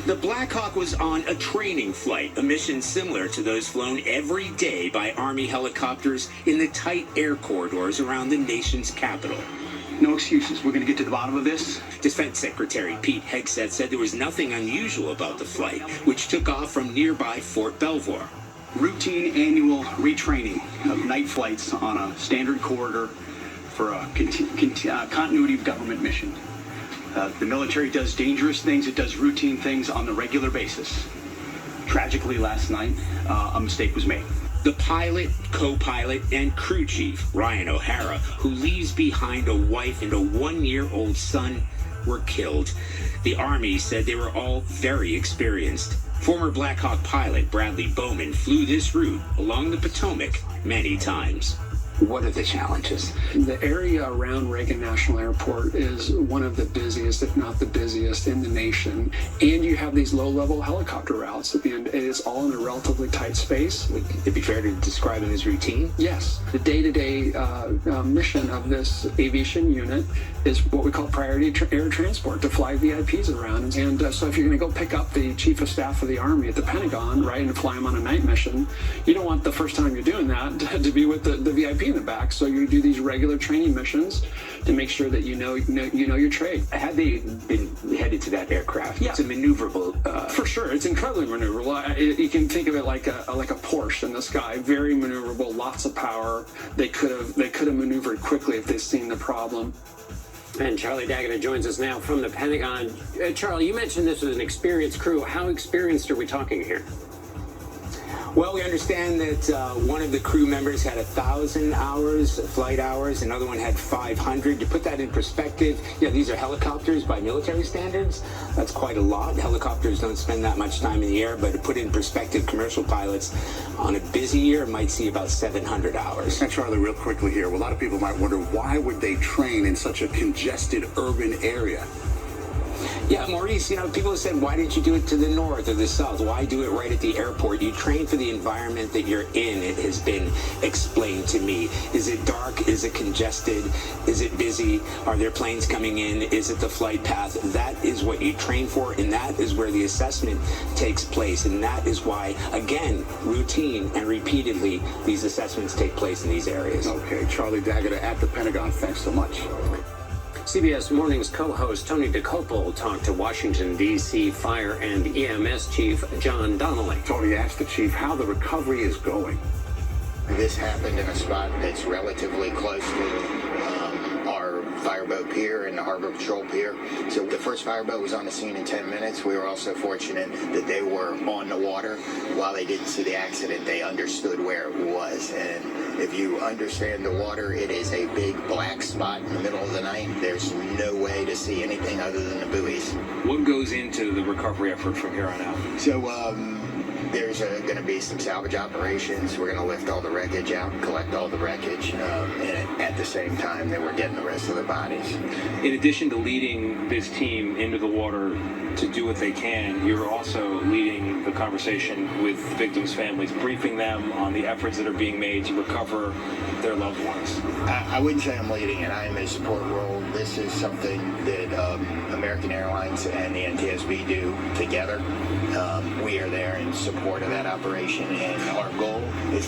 The Black Hawk was on a training flight, a mission similar to those flown every day by Army helicopters in the tight air corridors around the nation's capital. No excuses. We're going to get to the bottom of this. Defense Secretary Pete Hegseth said there was nothing unusual about the flight, which took off from nearby Fort Belvoir. Routine annual retraining of night flights on a standard corridor for a continuity of government mission. The military does dangerous things. It does routine things on a regular basis. Tragically, last night, a mistake was made. The pilot, co-pilot, and crew chief, Ryan O'Hara, who leaves behind a wife and a 1-year-old son, were killed. The Army said they were all very experienced. Former Black Hawk pilot Bradley Bowman flew this route along the Potomac many times. What are the challenges? The area around Reagan National Airport is one of the busiest, if not the busiest, in the nation. And you have these low-level helicopter routes, and it is all in a relatively tight space. Would it be fair to describe it as routine? Yes. The day-to-day mission of this aviation unit is what we call priority air transport, to fly VIPs around. And so if you're going to go pick up the Chief of Staff of the Army at the Pentagon, right, and fly him on a night mission, you don't want the first time you're doing that to be with the VIP in the back. So you do these regular training missions to make sure that you know your trade. Had they been headed to that aircraft, yeah, it's a maneuverable. For sure, it's incredibly maneuverable. You can think of it like a Porsche in the sky, very maneuverable, lots of power. They could have maneuvered quickly if they'd seen the problem. And Charlie Daggett joins us now from the Pentagon. Charlie, you mentioned this was an experienced crew. How experienced are we talking here? Well, we understand that one of the crew members had 1,000 hours, flight hours, another one had 500. To put that in perspective, yeah, these are helicopters by military standards. That's quite a lot. Helicopters don't spend that much time in the air, but to put it in perspective, commercial pilots on a busy year might see about 700 hours. And Charlie, real quickly here, a lot of people might wonder, why would they train in such a congested urban area? Yeah, Maurice, people have said, why didn't you do it to the north or the south? Why do it right at the airport? You train for the environment that you're in, it has been explained to me. Is it dark? Is it congested? Is it busy? Are there planes coming in? Is it the flight path? That is what you train for, and that is where the assessment takes place. And that is why, again, routine and repeatedly, these assessments take place in these areas. Okay, Charlie Daggett at the Pentagon, thanks so much. CBS Mornings co-host Tony DeCopel talked to Washington, D.C. Fire and EMS Chief John Donnelly. Tony asked the chief how the recovery is going. This happened in a spot that's relatively close to our fireboat pier and the Harbor Patrol pier. So the first fireboat was on the scene in 10 minutes. We were also fortunate that they were on the water. While they didn't see the accident, they understood where it was. And if you understand the water, it is a big black spot in the middle of the night. There's no way to see anything other than the buoys. What goes into the recovery effort from here on out? So there's going to be some salvage operations. We're going to lift all the wreckage out, collect all the wreckage, and at the same time that we're getting the rest of the bodies. In addition to leading this team into the water to do what they can, you're also leading the conversation with victims' families, briefing them on the efforts that are being made to recover their loved ones. I wouldn't say I'm leading it. I am a support role. This is something that American Airlines and the NTSB do together. We are there in support of that operation, and our goal is